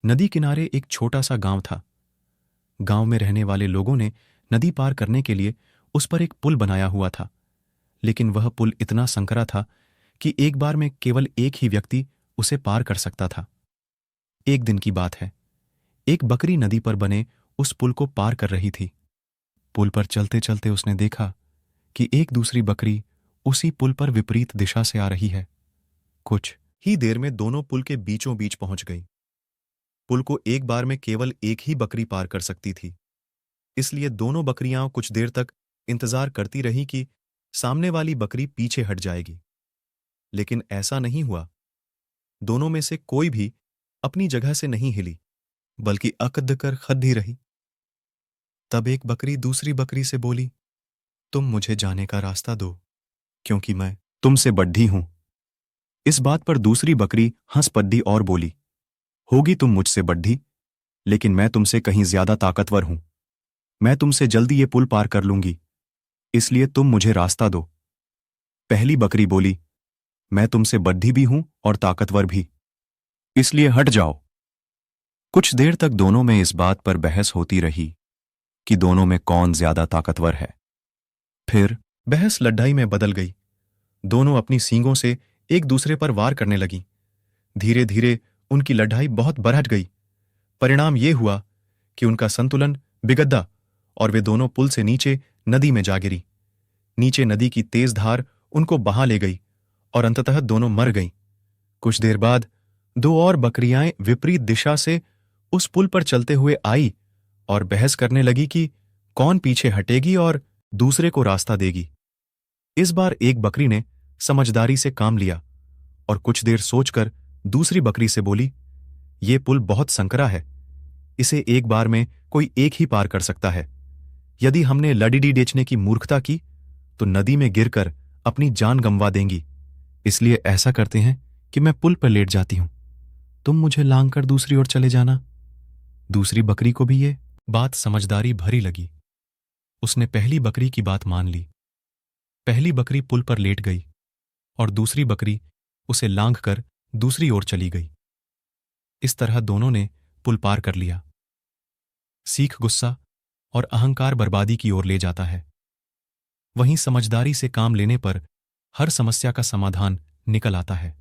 नदी किनारे एक छोटा सा गांव था। गांव में रहने वाले लोगों ने नदी पार करने के लिए उस पर एक पुल बनाया हुआ था, लेकिन वह पुल इतना संकरा था कि एक बार में केवल एक ही व्यक्ति उसे पार कर सकता था। एक दिन की बात है। एक बकरी नदी पर बने उस पुल को पार कर रही थी। पुल पर चलते चलते उसने देखा कि एक दूसरी बकरी उसी पुल पर विपरीत दिशा से आ रही है। कुछ ही देर में दोनों पुल के बीचों बीच पहुंच गई। पुल को एक बार में केवल एक ही बकरी पार कर सकती थी, इसलिए दोनों बकरियां कुछ देर तक इंतजार करती रही कि सामने वाली बकरी पीछे हट जाएगी। लेकिन ऐसा नहीं हुआ। दोनों में से कोई भी अपनी जगह से नहीं हिली, बल्कि अकद कर खड़ी रही। तब एक बकरी दूसरी बकरी से बोली, तुम मुझे जाने का रास्ता दो, क्योंकि मैं तुमसे बड्ढी हूं। इस बात पर दूसरी बकरी हंस पड्डी और बोली, होगी तुम मुझसे बड्ढी, लेकिन मैं तुमसे कहीं ज्यादा ताकतवर हूं। मैं तुमसे जल्दी ये पुल पार कर लूंगी, इसलिए तुम मुझे रास्ता दो। पहली बकरी बोली, मैं तुमसे बड्ढी भी हूं और ताकतवर भी, इसलिए हट जाओ। कुछ देर तक दोनों में इस बात पर बहस होती रही कि दोनों में कौन ज्यादा ताकतवर है। फिर बहस लड़ाई में बदल गई। दोनों अपनी सींगों से एक दूसरे पर वार करने लगी। धीरे धीरे उनकी लड़ाई बहुत बढ़ गई। परिणाम यह हुआ कि उनका संतुलन बिगड़ा और वे दोनों पुल से नीचे नदी में जा गिरी। नीचे नदी की तेज धार उनको बहा ले गई और अंततः दोनों मर गईं। कुछ देर बाद दो और बकरियां विपरीत दिशा से उस पुल पर चलते हुए आई और बहस करने लगी कि कौन पीछे हटेगी और दूसरे को रास्ता देगी। इस बार एक बकरी ने समझदारी से काम लिया और कुछ देर सोचकर दूसरी बकरी से बोली, ये पुल बहुत संकरा है, इसे एक बार में कोई एक ही पार कर सकता है। यदि हमने लड़ीडी बेचने की मूर्खता की तो नदी में गिरकर अपनी जान गंवा देंगी। इसलिए ऐसा करते हैं कि मैं पुल पर लेट जाती हूं, तुम मुझे लांग कर दूसरी ओर चले जाना। दूसरी बकरी को भी ये बात समझदारी भरी लगी। उसने पहली बकरी की बात मान ली। पहली बकरी पुल पर लेट गई और दूसरी बकरी उसे लांघ कर दूसरी ओर चली गई। इस तरह दोनों ने पुल पार कर लिया। सीख गुस्सा और अहंकार बर्बादी की ओर ले जाता है। वहीं समझदारी से काम लेने पर हर समस्या का समाधान निकल आता है।